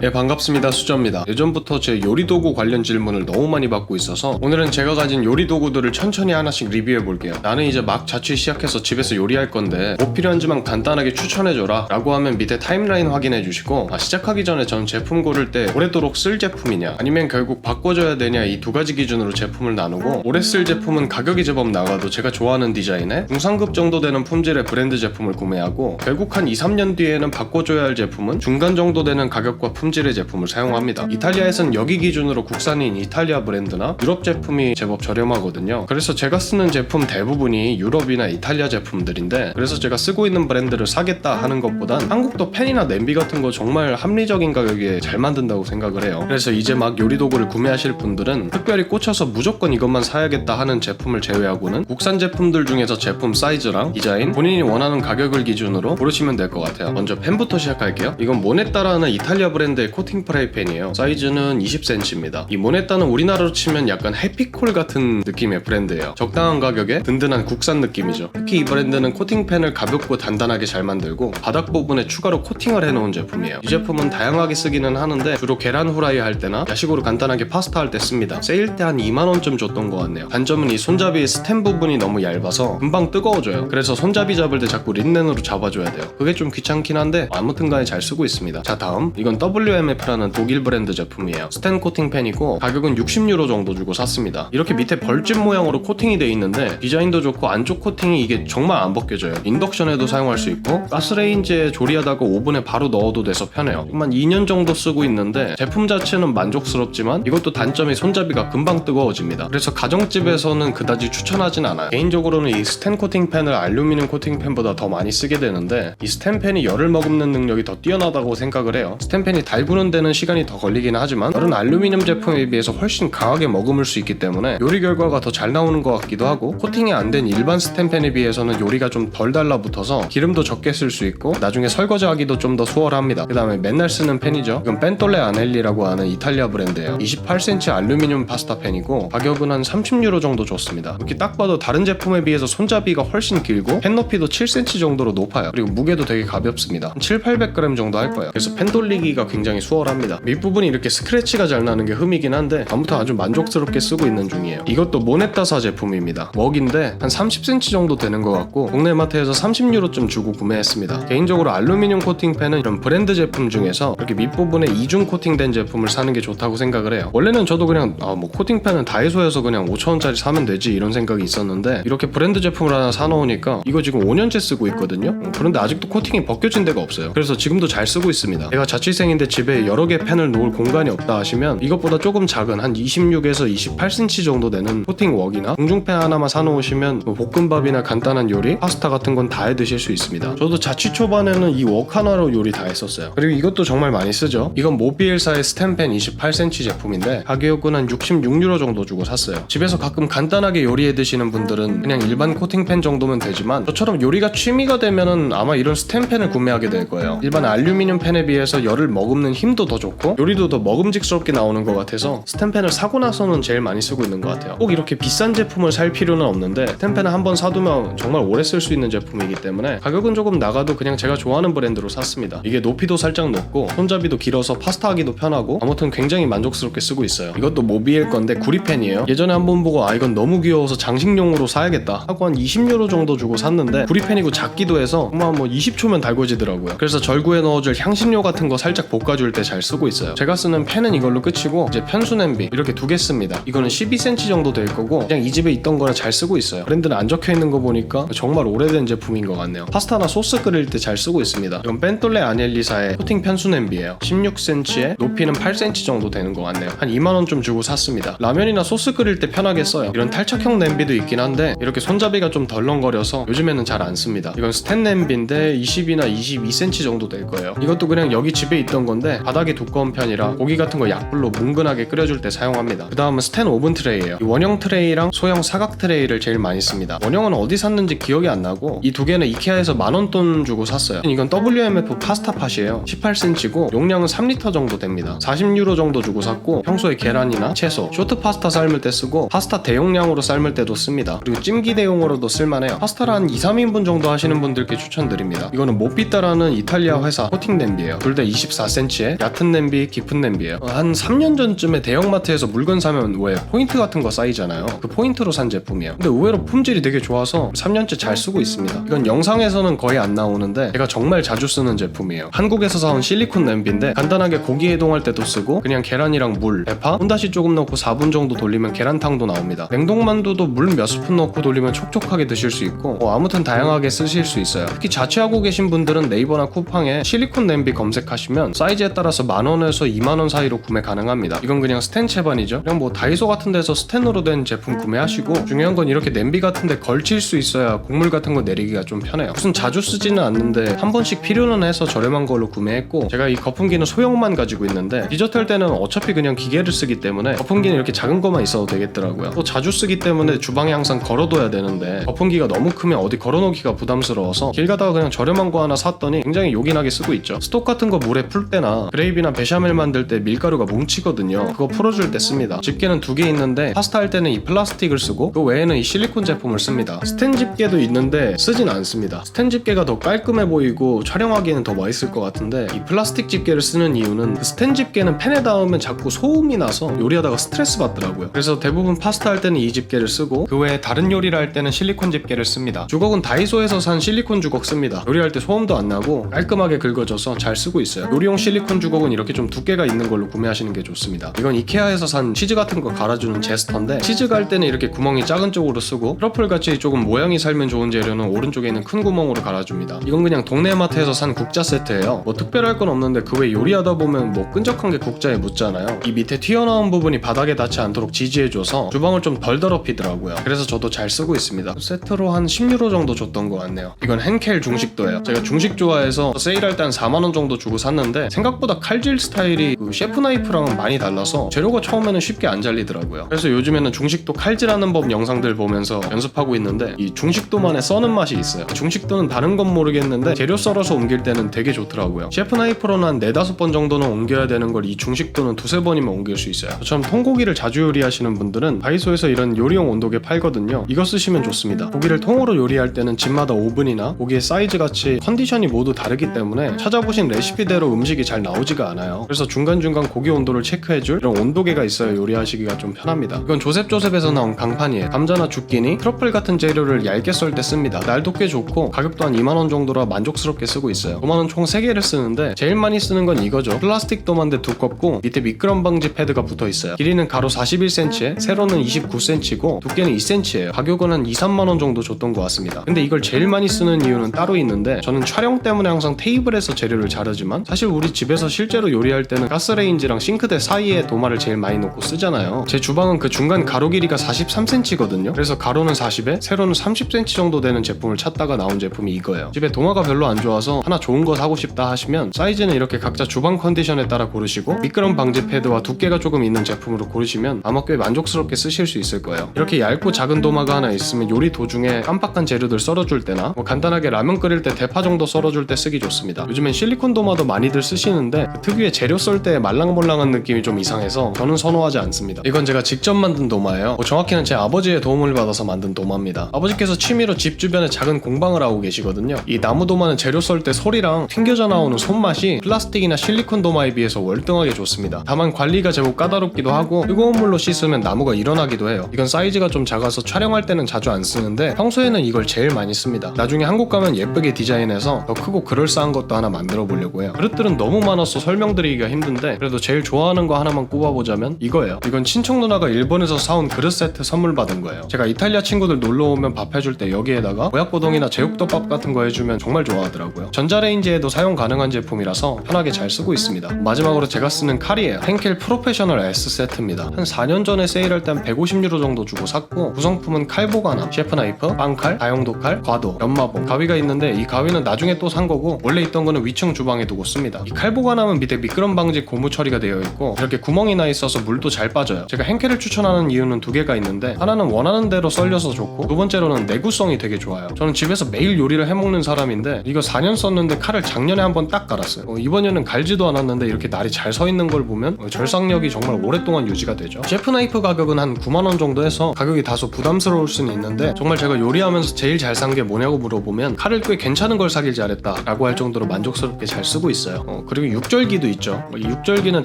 네, 반갑습니다. 수저입니다. 예전부터 제 요리도구 관련 질문을 너무 많이 받고 있어서 오늘은 제가 가진 요리도구들을 천천히 하나씩 리뷰해 볼게요. 나는 이제 막 자취 시작해서 집에서 요리할 건데 뭐 필요한지만 간단하게 추천해줘라 라고 하면 밑에 타임라인 확인해 주시고, 시작하기 전에 전 제품 고를 때 오래도록 쓸 제품이냐 아니면 결국 바꿔줘야 되냐, 이 두 가지 기준으로 제품을 나누고, 오래 쓸 제품은 가격이 제법 나가도 제가 좋아하는 디자인에 중상급 정도 되는 품질의 브랜드 제품을 구매하고, 결국 한 2, 3년 뒤에는 바꿔줘야 할 제품은 중간 정도 되는 가격과 품질의 제품을 사용합니다. 이탈리아에선 여기 기준으로 국산인 이탈리아 브랜드나 유럽 제품이 제법 저렴하거든요. 그래서 제가 쓰는 제품 대부분이 유럽이나 이탈리아 제품들인데, 그래서 제가 쓰고 있는 브랜드를 사겠다 하는 것보단 한국도 팬이나 냄비 같은 거 정말 합리적인 가격에 잘 만든다고 생각을 해요. 그래서 이제 막 요리도구를 구매하실 분들은 특별히 꽂혀서 무조건 이것만 사야겠다 하는 제품을 제외하고는 국산 제품들 중에서 제품 사이즈랑 디자인, 본인이 원하는 가격을 기준으로 고르시면 될 것 같아요. 먼저 팬부터 시작할게요. 이건 모네타라는 이탈리아 브랜드의 코팅 프라이팬이에요. 사이즈는 20cm입니다. 이 모네타는 우리나라로 치면 약간 해피콜 같은 느낌의 브랜드예요. 적당한 가격에 든든한 국산 느낌이죠. 특히 이 브랜드는 코팅팬을 가볍고 단단하게 잘 만들고 바닥 부분에 추가로 코팅을 해놓은 제품이에요. 이 제품은 다양하게 쓰기는 하는데 주로 계란 후라이 할 때나 야식으로 간단하게 파스타 할 때 씁니다. 세일 때 한 2만원쯤 줬던 것 같네요. 단점은 이 손잡이의 스템 부분이 너무 얇아서 금방 뜨거워져요. 그래서 손잡이 잡을 때 자꾸 린넨으로 잡아줘야 돼요. 그게 좀 귀찮긴 한데 아무튼 간에 잘 쓰고 있습니다. 자, 다음 이건 WMF라는 독일 브랜드 제품이에요. 스텐 코팅 팬이고 가격은 60유로 정도 주고 샀습니다. 이렇게 밑에 벌집 모양으로 코팅이 돼 있는데 디자인도 좋고 안쪽 코팅이 이게 정말 안 벗겨져요. 인덕션에도 사용할 수 있고 가스레인지에 조리하다가 오븐에 바로 넣어도 돼서 편해요. 한 2년 정도 쓰고 있는데 제품 자체는 만족스럽지만 이것도 단점이 손잡이가 금방 뜨거워집니다. 그래서 가정집에서는 그다지 추천하진 않아요. 개인적으로는 이 스텐 코팅 팬을 알루미늄 코팅 팬보다 더 많이 쓰게 되는데, 이 스텐 팬이 열을 머금는 능력이 더 뛰어나다고 생각을 해요. 스텐 팬이 달구는 데는 시간이 더 걸리긴 하지만 열은 알루미늄 제품에 비해서 훨씬 강하게 머금을 수 있기 때문에 요리 결과가 더 잘 나오는 것 같기도 하고, 코팅이 안 된 일반 스텐 팬에 비해서는 요리가 좀 덜 달라붙어서 기름도 적게 쓸 수 있고 나중에 설거지하기도 좀 더 수월합니다. 그 다음에 맨날 쓰는 팬이죠. 이건 벤톨레 아넬리라고 하는 이탈리아 브랜드예요. 28cm 알루미늄 파스타 팬이고 가격은 한 30유로 정도 줬습니다. 이렇게 딱 봐도 다른 제품에 비해서 손잡이가 훨씬 길고 팬 높이도 7cm 정도로 높아요. 그리고 무게도 되게 가볍습니다. 한 700~800g 정도 할 거예요. 그래서 팬 돌리기가 굉장히 수월합니다. 밑부분이 이렇게 스크래치가 잘 나는 게 흠이긴 한데 아무튼 아주 만족스럽게 쓰고 있는 중이에요. 이것도 모네타사 제품입니다. 웍인데 한 30cm 정도 되는 것 같고 동네 마트에서 30유로쯤 주고 구매했습니다. 개인적으로 알루미늄 코팅 팬은 이런 브랜드 제품 중에서 이렇게 밑부분에 이중 코팅된 제품을 사는 게 좋다고 생각을 해요. 원래는 저도 그냥 뭐 코팅 팬은 다이소에서 그냥 5,000원짜리 사면 되지 이런 생각이 있었는데, 이렇게 브랜드 제품을 하나 사놓으니까 이거 지금 5년째 쓰고 있거든요. 그런데 아직도 코팅이 벗겨진 데가 없어요. 그래서 지금도 잘 쓰고 있습니다. 제가 자취생인데 집에 여러 개 팬을 놓을 공간이 없다 하시면 이것보다 조금 작은 한 26에서 28cm 정도 되는 코팅 웍이나 궁중팬 하나만 사놓으시면 뭐 볶음밥이나 간단한 요리, 파스타 같은 건 다 해 드실 수 있습니다. 저도 자취 초반에는 이 웍 하나로 요리 다 했었어요. 그리고 이것도 정말 많이 쓰죠. 이건 모비일사의 스텐팬 28cm 제품인데 가격은 한 66유로 정도 주고 샀어요. 집에서 가끔 간단하게 요리해 드시는 분들은 그냥 일반 코팅팬 정도면 되지만 저처럼 요리가 취미가 되면은 아마 이런 스텐팬을 구매하게 될 거예요. 일반 알루미늄 팬에 비해서 열을 머금는 힘도 더 좋고 요리도 더 먹음직스럽게 나오는 것 같아서 스텐팬을 사고 나서는 제일 많이 쓰고 있는 것 같아요. 꼭 이렇게 비싼 제품을 살 필요는 없는데 스텐팬을 한번 사두면 정말 오래 쓸 수 있는 제품이기 때문에 가격은 조금 나가도 그냥 제가 좋아하는 브랜드로 샀습니다. 이게 높이도 살짝 높고 손잡이도 길어서 파스타 하기도 편하고 아무튼 굉장히 만족스럽게 쓰고 있어요. 이것도 모비일 건데 구리팬이에요. 예전에 한번 보고 이건 너무 귀여워서 장식용으로 사야겠다 하고 한 20유로 정도 주고 샀는데 구리팬이고 작기도 해서 정말 뭐 20초면 달궈지더라고요. 그래서 절구에 넣어줄 향신료 같은 거 살짝 볶아줄 때 잘 쓰고 있어요. 제가 쓰는 팬은 이걸로 끝이고 이제 편수 냄비 이렇게 두 개 씁니다. 이거는 12cm 정도 될 거고 그냥 이 집에 있던 거라 잘 쓰고 있어요. 브랜드는 안 적혀 있는 거 보니까 정말 오래된 제품인 것 같네요. 파스타나 소스 끓일 때 잘 쓰고 있습니다. 이건 벤톨레 아넬리사의 코팅 편수 냄비예요. 16cm에 높이는 8cm 정도 되는 것 같네요. 한 2만원쯤 주고 샀습니다. 라면이나 소스 끓일 때 편하게 써요. 이런 탈착형 냄비도 있긴 한데 이렇게 손잡이가 좀 덜렁거려서 요즘에는 잘 안 씁니다. 이건 스텐 냄비인데 20이나 22cm 정도 될 거예요. 이것도 그냥 여기 집에 있던 건데 바닥이 두꺼운 편이라 고기 같은 거 약불로 뭉근하게 끓여줄 때 사용합니다. 그 다음은 스텐 오븐 트레이예요. 이 원형 트레이랑 소형 사각 트레이를 제일 많이 씁니다. 원형은 어디 샀는지 기억이 안 나고 이 두 개는 이케아에서 10,000원 돈 주고 샀어요. 이건 WMF 파스타 팟이에요. 18cm고 용량은 3리터 정도 됩니다. 40유로 정도 주고 샀고 평소에 계란이나 채소, 쇼트 파스타 삶을 때 쓰고 파스타 대용량으로 삶을 때도 씁니다. 그리고 찜기 대용으로도 쓸만해요. 파스타를 한 2~3인분 정도 하시는 분들께 추천드립니다. 이거는 모피타라는 이탈리아 회사 코팅 냄비예요. 둘 다 24cm 20cm의 얕은 냄비, 깊은 냄비예요. 한 3년 전쯤에 대형마트에서 물건 사면 왜 포인트 같은 거 쌓이잖아요. 그 포인트로 산 제품이에요. 근데 의외로 품질이 되게 좋아서 3년째 잘 쓰고 있습니다. 이건 영상에서는 거의 안 나오는데 제가 정말 자주 쓰는 제품이에요. 한국에서 사온 실리콘 냄비인데 간단하게 고기 해동할 때도 쓰고 그냥 계란이랑 물, 대파, 혼다시 조금 넣고 4분 정도 돌리면 계란탕도 나옵니다. 냉동만두도 물 몇 스푼 넣고 돌리면 촉촉하게 드실 수 있고 아무튼 다양하게 쓰실 수 있어요. 특히 자취하고 계신 분들은 네이버나 쿠팡에 실리콘 냄비 검색하시면 사이즈에 따라서 10,000원에서 20,000원 사이로 구매 가능합니다. 이건 그냥 스텐 채반이죠. 그냥 뭐 다이소 같은 데서 스텐으로 된 제품 구매하시고 중요한 건 이렇게 냄비 같은 데 걸칠 수 있어야 국물 같은 거 내리기가 좀 편해요. 무슨 자주 쓰지는 않는데 한 번씩 필요는 해서 저렴한 걸로 구매했고 제가 이 거품기는 소형만 가지고 있는데 디저트 할 때는 어차피 그냥 기계를 쓰기 때문에 거품기는 이렇게 작은 것만 있어도 되겠더라고요. 또 자주 쓰기 때문에 주방에 항상 걸어둬야 되는데 거품기가 너무 크면 어디 걸어놓기가 부담스러워서 길 가다가 그냥 저렴한 거 하나 샀더니 굉장히 요긴하게 쓰고 있죠. 스톡 같은 거 물에 풀 때나 그레이비나 베샤멜 만들 때 밀가루가 뭉치거든요. 그거 풀어줄 때 씁니다. 집게는 2개 있는데 파스타 할 때는 이 플라스틱을 쓰고 그 외에는 이 실리콘 제품을 씁니다. 스텐 집게도 있는데 쓰진 않습니다. 스텐 집게가 더 깔끔해 보이고 촬영하기에는 더 맛있을 것 같은데 이 플라스틱 집게를 쓰는 이유는 그 스텐 집게는 팬에 닿으면 자꾸 소음이 나서 요리하다가 스트레스 받더라고요. 그래서 대부분 파스타 할 때는 이 집게를 쓰고 그 외에 다른 요리를 할 때는 실리콘 집게를 씁니다. 주걱은 다이소에서 산 실리콘 주걱 씁니다. 요리할 때 소음도 안 나고 깔끔하게 긁어져서 잘 쓰고 있어요. 요리용 실리콘 주걱은 이렇게 좀 두께가 있는 걸로 구매하시는 게 좋습니다. 이건 이케아에서 산 치즈 같은 거 갈아주는 제스터인데 치즈 갈 때는 이렇게 구멍이 작은 쪽으로 쓰고 트러플 같이 조금 모양이 살면 좋은 재료는 오른쪽에 있는 큰 구멍으로 갈아줍니다. 이건 그냥 동네 마트에서 산 국자 세트예요. 뭐 특별할 건 없는데 그 외 요리하다 보면 뭐 끈적한 게 국자에 묻잖아요. 이 밑에 튀어나온 부분이 바닥에 닿지 않도록 지지해줘서 주방을 좀 덜 더럽히더라고요. 그래서 저도 잘 쓰고 있습니다. 세트로 한 10유로 정도 줬던 것 같네요. 이건 henkel 중식도예요. 제가 중식 좋아해서 세일할 때 한 4만원 정도 주고 샀는데 생각보다 칼질 스타일이 그 셰프 나이프랑은 많이 달라서 재료가 처음에는 쉽게 안 잘리더라고요. 그래서 요즘에는 중식도 칼질하는 법 영상들 보면서 연습하고 있는데 이 중식도만의 써는 맛이 있어요. 중식도는 다른 건 모르겠는데 재료 썰어서 옮길 때는 되게 좋더라고요. 셰프 나이프로는 한 4-5번 정도는 옮겨야 되는 걸 이 중식도는 2-3번이면 옮길 수 있어요. 저처럼 통고기를 자주 요리하시는 분들은 다이소에서 이런 요리용 온도계 팔거든요. 이거 쓰시면 좋습니다. 고기를 통으로 요리할 때는 집마다 오븐이나 고기의 사이즈 같이 컨디션이 모두 다르기 때문에 찾아보신 레시피대로 음식이 잘 나오지가 않아요. 그래서 중간중간 고기 온도를 체크해줄 이런 온도계가 있어야 요리하시기가 좀 편합니다. 이건 조셉조셉에서 나온 강판이에요. 감자나 주끼니, 트러플 같은 재료를 얇게 썰 때 씁니다. 날도 꽤 좋고 가격도 한 2만원 정도라 만족스럽게 쓰고 있어요. 5만원 총 3개를 쓰는데 제일 많이 쓰는 건 이거죠. 플라스틱 도마인데 두껍고 밑에 미끄럼 방지 패드가 붙어 있어요. 길이는 가로 41cm에 세로는 29cm고 두께는 2cm예요. 가격은 한 2-3만원 정도 줬던 것 같습니다. 근데 이걸 제일 많이 쓰는 이유는 따로 있는데 저는 촬영 때문에 항상 테이블에서 재료를 자르지만 사실 우리 집에서 실제로 요리할 때는 가스레인지랑 싱크대 사이에 도마를 제일 많이 놓고 쓰잖아요. 제 주방은 그 중간 가로 길이가 43cm거든요. 그래서 가로는 40에 세로는 30cm 정도 되는 제품을 찾다가 나온 제품이 이거예요. 집에 도마가 별로 안 좋아서 하나 좋은 거 사고 싶다 하시면 사이즈는 이렇게 각자 주방 컨디션에 따라 고르시고 미끄럼 방지 패드와 두께가 조금 있는 제품으로 고르시면 아마 꽤 만족스럽게 쓰실 수 있을 거예요. 이렇게 얇고 작은 도마가 하나 있으면 요리 도중에 깜빡한 재료들 썰어줄 때나 뭐 간단하게 라면 끓일 때 대파 정도 썰어줄 때 쓰기 좋습니다. 요즘엔 실리콘 도마도 많이들 쓰시는데 그 특유의 재료 썰 때 말랑몰랑한 느낌이 좀 이상해서 저는 선호하지 않습니다. 이건 제가 직접 만든 도마예요. 정확히는 제 아버지의 도움을 받아서 만든 도마입니다. 아버지께서 취미로 집 주변에 작은 공방을 하고 계시거든요. 이 나무 도마는 재료 썰 때 소리랑 튕겨져 나오는 손맛이 플라스틱이나 실리콘 도마에 비해서 월등하게 좋습니다. 다만 관리가 제법 까다롭기도 하고 뜨거운 물로 씻으면 나무가 일어나기도 해요. 이건 사이즈가 좀 작아서 촬영할 때는 자주 안 쓰는데 평소에는 이걸 제일 많이 씁니다. 나중에 한국 가면 예쁘게 디자인해서 더 크고 그럴싸한 것도 하나 만들어 보려고 해요. 그릇들은 너무 많아서 설명드리기가 힘든데 그래도 제일 좋아하는 거 하나만 꼽아보자면 이거예요. 이건 친척 누나가 일본에서 사온 그릇 세트 선물 받은 거예요. 제가 이탈리아 친구들 놀러 오면 밥 해줄 때 여기에다가 보약보동이나 제육덮밥 같은 거 해주면 정말 좋아하더라고요. 전자레인지에도 사용 가능한 제품이라서 편하게 잘 쓰고 있습니다. 마지막으로 제가 쓰는 칼이에요. henkel 프로페셔널 S 세트입니다. 한 4년 전에 세일할 때 한 150유로 정도 주고 샀고 구성품은 칼보관함, 셰프 나이프, 빵칼, 다용도 칼, 과도, 연마봉, 가위가 있는데 이 가위는 나중에 또 산 거고 원래 있던 거는 위층 주방에 두고 씁니다. 이 칼보관함은 밑에 미끄럼 방지 고무 처리가 되어 있고 이렇게 구멍이 나 있어서 물도 잘 빠져요. 제가 henkel을 추천하는 이유는 2개가 있는데 하나는 원하는 대로 썰려서 좋고 두 번째로는 내구성이 되게 좋아요. 저는 집에서 매일 요리를 해먹는 사람인데 이거 4년 썼는데 칼을 작년에 한번 딱 갈았어요. 이번 년은 갈지도 않았는데 이렇게 날이 잘 서 있는 걸 보면 절삭력이 정말 오랫동안 유지가 되죠. 셰프 나이프 가격은 한 9만원 정도 해서 가격이 다소 부담스러울 수는 있는데 정말 제가 요리하면서 제일 잘 산 게 뭐냐고 물어보면 칼을 꽤 괜찮은 걸 사길 잘했다 라고 할 정도로 만족스럽게 잘 쓰고 있어요. 그리고 육절기도 있죠. 이 육절기는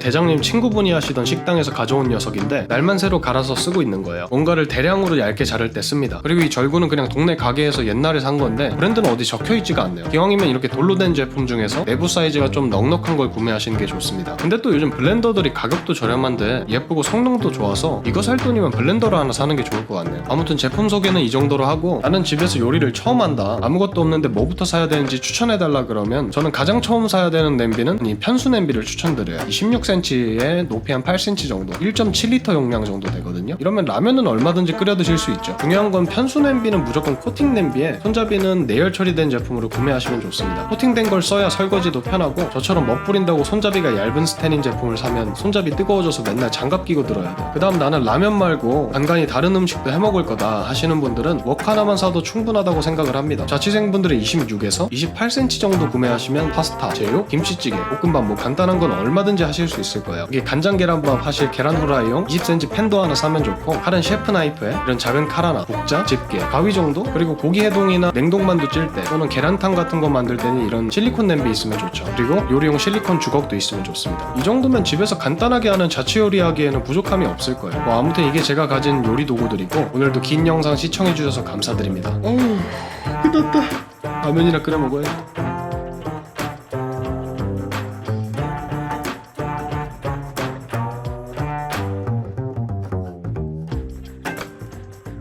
대장님 친구분이 하시던 식당에서 가져온 녀석인데 날만 새로 갈아서 쓰고 있는 거예요. 뭔가를 대량으로 얇게 자를 때 씁니다. 그리고 이 절구는 그냥 동네 가게에서 옛날에 산 건데 브랜드는 어디 적혀있지가 않네요. 기왕이면 이렇게 돌로 된 제품 중에서 내부 사이즈가 좀 넉넉한 걸 구매하시는 게 좋습니다. 근데 또 요즘 블렌더들이 가격도 저렴한데 예쁘고 성능도 좋아서 이거 살 돈이면 블렌더를 하나 사는 게 좋을 것 같네요. 아무튼 제품 소개는 이 정도로 하고, 나는 집에서 요리를 처음 한다, 아무것도 없는데 뭐부터 사야 되는지 추천해달라 그러면 저는 가장 처음 사야 되는 냄비는 이 편수 냄비를 추천드려요. 이 16cm에 높이 한 8cm 정도, 1.7L 용량 정도 되거든요. 이러면 라면은 얼마든지 끓여 드실 수 있죠. 중요한 건 편수 냄비는 무조건 코팅 냄비에 손잡이는 내열 처리된 제품으로 구매하시면 좋습니다. 코팅된 걸 써야 설거지도 편하고, 저처럼 멋부린다고 손잡이가 얇은 스테닌 제품을 사면 손잡이 뜨거워져서 맨날 장갑 끼고 들어야 돼요. 그 다음 나는 라면 말고 간간히 다른 음식도 해먹을 거다 하시는 분들은 웍 하나만 사도 충분하다고 생각을 합니다. 자취생분들은 26에서 28cm 정도 구매하시면 파스타, 제육, 김치찌개, 볶음밥 뭐 간단한 건 얼마든지 하실 수 있을 거예요. 이게 간장 계란밥 하실 계란 후라이용 20cm 팬도 하나 사면 좋고, 칼은 셰프 나이프에 이런 작은 칼 하나, 국자, 집게, 가위 정도? 그리고 고기 해동이나 냉동만두 찔 때 또는 계란탕 같은 거 만들 때는 이런 실리콘 냄비 있으면 좋죠. 그리고 요리용 실리콘 주걱도 있으면 좋습니다. 이 정도면 집에서 간단하게 하는 자취 요리하기에는 부족함이 없을 거예요. 뭐 아무튼 이게 제가 가진 요리 도구들이고, 오늘도 긴 영상 시청해주셔서 감사드립니다. 어우, 끝났다. 라면이나 끓여 먹어야겠다.